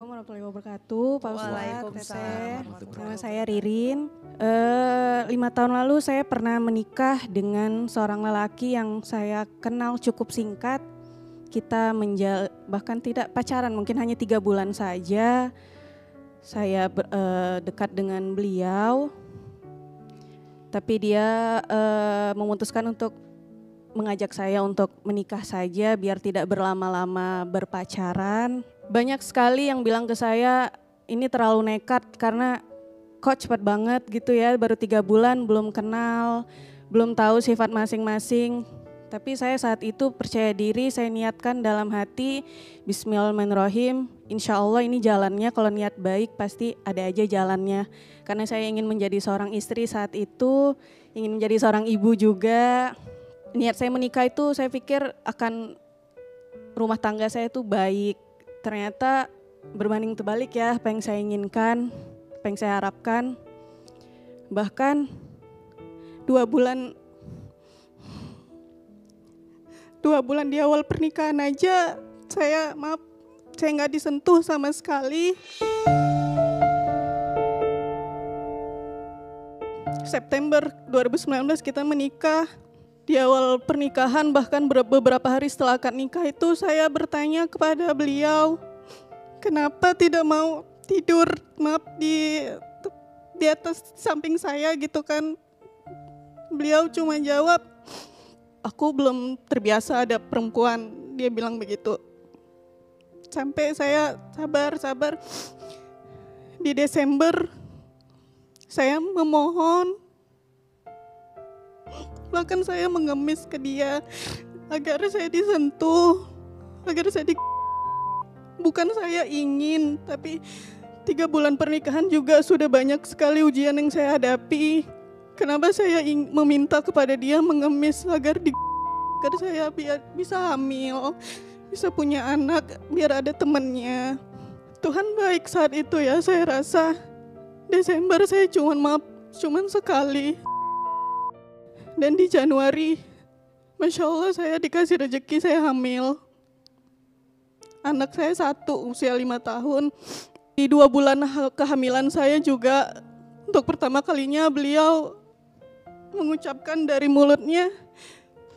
Assalamualaikum warahmatullahi wabarakatuh, Pak Ustadz, Waalaikumsalam. Nama saya Ririn. 5 tahun lalu saya pernah menikah dengan seorang lelaki yang saya kenal cukup singkat. Kita bahkan tidak pacaran, mungkin hanya 3 bulan saja. Saya dekat dengan beliau, tapi dia memutuskan untuk mengajak saya untuk menikah saja biar tidak berlama-lama berpacaran. Banyak sekali yang bilang ke saya ini terlalu nekat karena kok cepat banget gitu ya, baru 3 bulan belum kenal, belum tahu sifat masing-masing. Tapi saya saat itu percaya diri, saya niatkan dalam hati bismillahirrahmanirrahim, insya Allah ini jalannya, kalau niat baik pasti ada aja jalannya. Karena saya ingin menjadi seorang istri saat itu, ingin menjadi seorang ibu juga. Niat saya menikah itu saya pikir akan rumah tangga saya itu baik. Ternyata berbanding terbalik ya apa yang saya inginkan, apa yang saya harapkan. Bahkan 2 bulan di awal pernikahan aja saya nggak disentuh sama sekali. September 2019 kita menikah. Di awal pernikahan bahkan beberapa hari setelah akad nikah itu saya bertanya kepada beliau, kenapa tidak mau tidur di atas samping saya gitu kan. Beliau cuma jawab, aku belum terbiasa ada perempuan, dia bilang begitu. Sampai saya sabar. Di Desember saya memohon, bahkan saya mengemis ke dia agar saya disentuh, bukan saya ingin, tapi 3 bulan pernikahan juga sudah banyak sekali ujian yang saya hadapi. Kenapa saya meminta kepada dia mengemis agar saya bisa hamil, bisa punya anak, biar ada temannya. Tuhan baik saat itu ya, saya rasa. Desember saya cuman sekali. Dan di Januari, Masya Allah saya dikasih rezeki, saya hamil. Anak saya 1, usia 5 tahun. Di 2 bulan kehamilan saya juga, untuk pertama kalinya beliau mengucapkan dari mulutnya,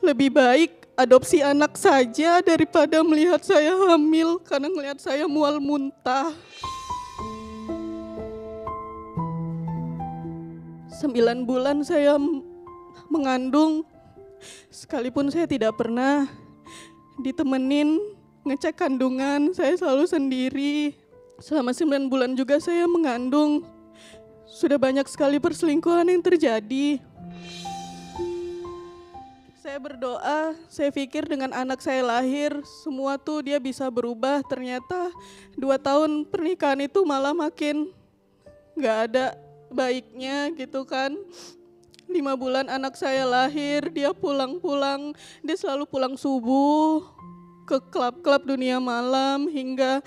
lebih baik adopsi anak saja daripada melihat saya hamil, karena melihat saya mual muntah. 9 bulan saya mengandung, sekalipun saya tidak pernah ditemenin ngecek kandungan, saya selalu sendiri. Selama 9 bulan juga saya mengandung, sudah banyak sekali perselingkuhan yang terjadi. Saya berdoa, saya pikir dengan anak saya lahir, semua tuh dia bisa berubah. Ternyata 2 tahun pernikahan itu malah makin gak ada baiknya gitu kan. 5 bulan anak saya lahir, dia pulang, dia selalu pulang subuh ke klub-klub dunia malam hingga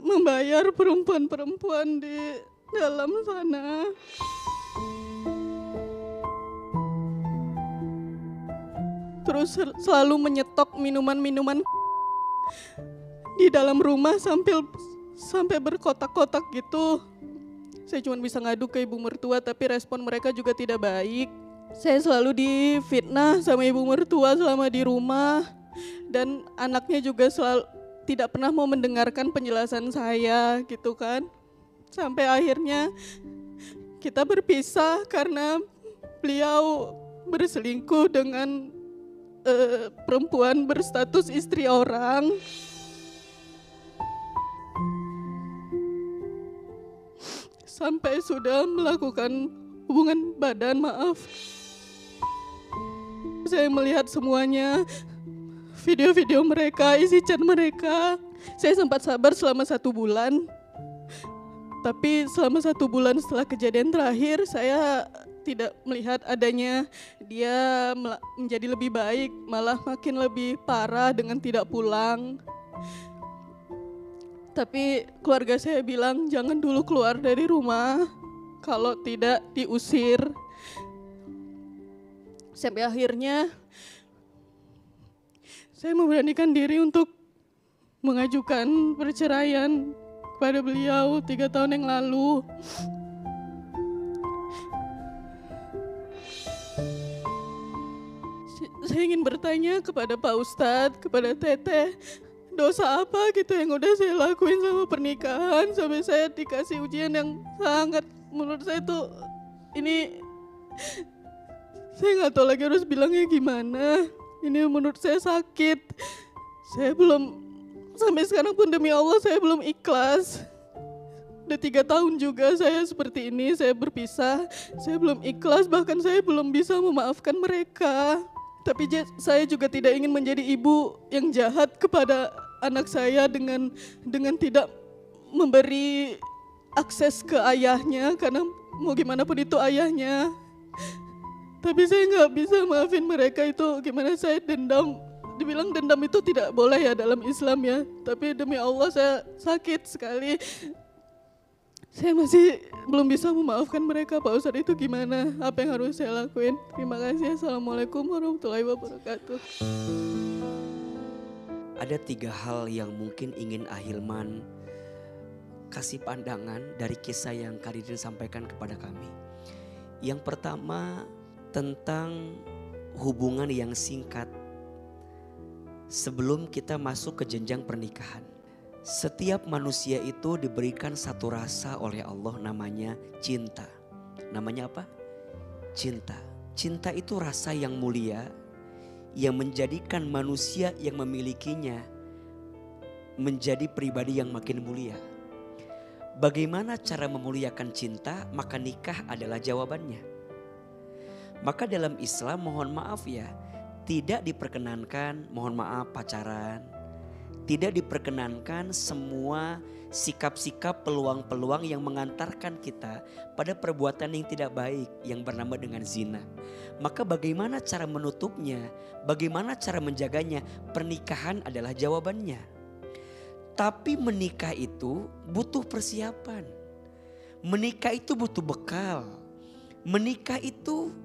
membayar perempuan-perempuan di dalam sana. Terus selalu menyetok minuman-minuman di dalam rumah sampai berkotak-kotak gitu. Saya cuma bisa ngadu ke ibu mertua, tapi respon mereka juga tidak baik. Saya selalu difitnah sama ibu mertua selama di rumah, dan anaknya juga selalu tidak pernah mau mendengarkan penjelasan saya gitu kan. Sampai akhirnya kita berpisah karena beliau berselingkuh dengan perempuan berstatus istri orang. Sampai sudah melakukan hubungan badan, maaf. Saya melihat semuanya, video-video mereka, isi chat mereka. Saya sempat sabar selama 1 bulan. Tapi selama 1 bulan setelah kejadian terakhir, saya tidak melihat adanya dia menjadi lebih baik, malah makin lebih parah dengan tidak pulang. Tapi keluarga saya bilang jangan dulu keluar dari rumah, kalau tidak diusir. Sampai akhirnya saya memberanikan diri untuk mengajukan perceraian kepada beliau 3 tahun yang lalu. Saya ingin bertanya kepada Pak Ustadz, kepada Teteh, dosa apa gitu yang udah saya lakuin sama pernikahan sampai saya dikasih ujian yang sangat, menurut saya tuh ini, saya nggak tahu lagi harus bilangnya gimana. Ini menurut saya sakit. Saya belum, sampai sekarang pun demi Allah saya belum ikhlas. Udah 3 tahun juga saya seperti ini, saya berpisah. Saya belum ikhlas, bahkan saya belum bisa memaafkan mereka. Tapi saya juga tidak ingin menjadi ibu yang jahat kepada anak saya dengan tidak memberi akses ke ayahnya, karena mau gimana pun itu ayahnya. Tapi saya nggak bisa maafin mereka itu. Gimana saya dendam? Dibilang dendam itu tidak boleh ya dalam Islam ya. Tapi demi Allah saya sakit sekali. Saya masih belum bisa memaafkan mereka. Pak Ustadz, itu gimana? Apa yang harus saya lakuin? Terima kasih. Assalamualaikum warahmatullahi wabarakatuh. Ada 3 hal yang mungkin ingin Ahilman kasih pandangan dari kisah yang Karidin sampaikan kepada kami. Yang pertama tentang hubungan yang singkat sebelum kita masuk ke jenjang pernikahan. Setiap manusia itu diberikan satu rasa oleh Allah, namanya cinta. Namanya apa? Cinta. Cinta itu rasa yang mulia yang menjadikan manusia yang memilikinya menjadi pribadi yang makin mulia. Bagaimana cara memuliakan cinta? Maka nikah adalah jawabannya. Maka dalam Islam, mohon maaf ya, tidak diperkenankan, mohon maaf, pacaran. Tidak diperkenankan semua sikap-sikap, peluang-peluang yang mengantarkan kita pada perbuatan yang tidak baik yang bernama dengan zina. Maka bagaimana cara menutupnya? Bagaimana cara menjaganya? Pernikahan adalah jawabannya. Tapi menikah itu butuh persiapan. Menikah itu butuh bekal. Menikah itu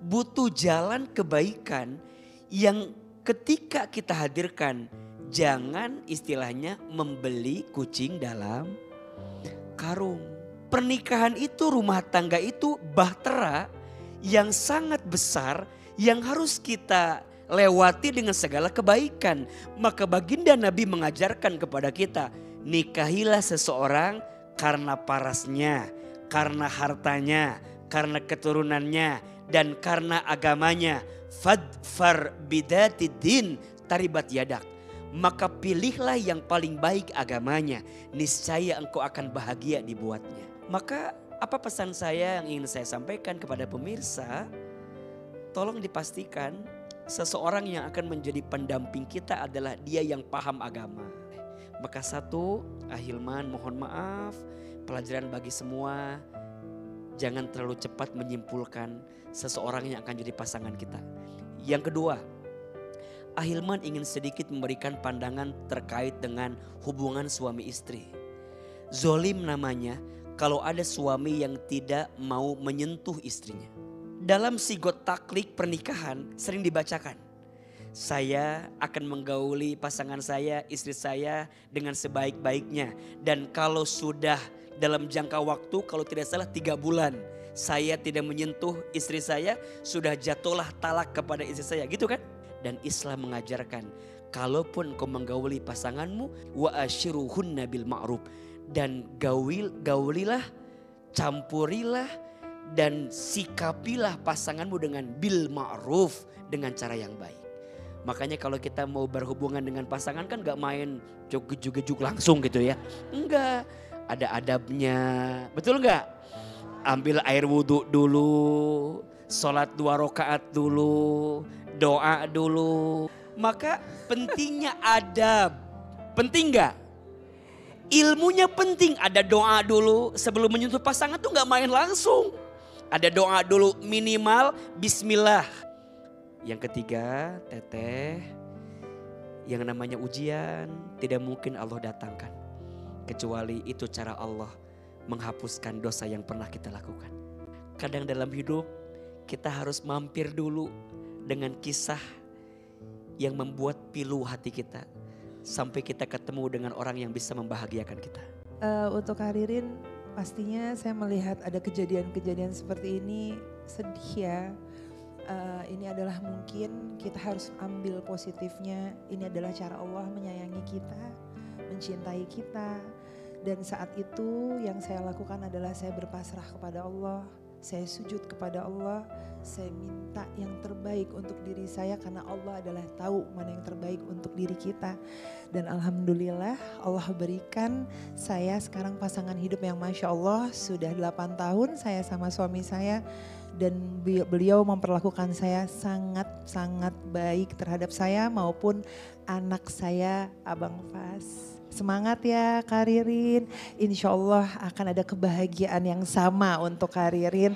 butuh jalan kebaikan yang ketika kita hadirkan, jangan istilahnya membeli kucing dalam karung. Pernikahan itu, rumah tangga itu bahtera yang sangat besar yang harus kita lewati dengan segala kebaikan. Maka baginda Nabi mengajarkan kepada kita, nikahilah seseorang karena parasnya, karena hartanya, karena keturunannya, dan karena agamanya. Fadfar bidatid taribat yadak. Maka pilihlah yang paling baik agamanya, niscaya engkau akan bahagia dibuatnya. Maka apa pesan saya yang ingin saya sampaikan kepada pemirsa? Tolong dipastikan seseorang yang akan menjadi pendamping kita adalah dia yang paham agama. Maka satu, Ahilman mohon maaf, pelajaran bagi semua, jangan terlalu cepat menyimpulkan seseorang yang akan jadi pasangan kita. Yang kedua, Ahilman ingin sedikit memberikan pandangan terkait dengan hubungan suami istri. Zolim namanya kalau ada suami yang tidak mau menyentuh istrinya. Dalam sigot taklik pernikahan sering dibacakan, saya akan menggauli pasangan saya, istri saya dengan sebaik-baiknya. Dan kalau sudah dalam jangka waktu, kalau tidak salah 3 bulan, saya tidak menyentuh istri saya, sudah jatuhlah talak kepada istri saya, gitu kan? Dan Islam mengajarkan, kalaupun kau menggauli pasanganmu, wa ashiruhunna bil ma'ruf, dan gaulilah, campurilah dan sikapilah pasanganmu dengan bil ma'ruf, dengan cara yang baik. Makanya kalau kita mau berhubungan dengan pasangan kan gak main joget-joget langsung gitu ya. Enggak, ada adabnya, betul enggak? Ambil air wudhu dulu, sholat 2 rakaat dulu, doa dulu. Maka pentingnya adab. Penting gak? Ilmunya penting. Ada doa dulu sebelum menyentuh pasangan tuh gak main langsung. Ada doa dulu, minimal bismillah. Yang ketiga, teteh, yang namanya ujian tidak mungkin Allah datangkan. Kecuali itu cara Allah menghapuskan dosa yang pernah kita lakukan. Kadang dalam hidup kita harus mampir dulu dengan kisah yang membuat pilu hati kita. sampai kita ketemu dengan orang yang bisa membahagiakan kita? Untuk Ririn, pastinya saya melihat ada kejadian-kejadian seperti ini sedih ya. Ini adalah mungkin kita harus ambil positifnya. Ini adalah cara Allah menyayangi kita, mencintai kita. Dan saat itu yang saya lakukan adalah saya berpasrah kepada Allah. Saya sujud kepada Allah, saya minta yang terbaik untuk diri saya karena Allah adalah tahu mana yang terbaik untuk diri kita. Dan alhamdulillah Allah berikan saya sekarang pasangan hidup yang Masya Allah sudah 8 tahun saya sama suami saya. Dan beliau memperlakukan saya sangat-sangat baik terhadap saya maupun anak saya Abang Fas. Semangat ya Kak Ririn, insya Allah akan ada kebahagiaan yang sama untuk Kak Ririn.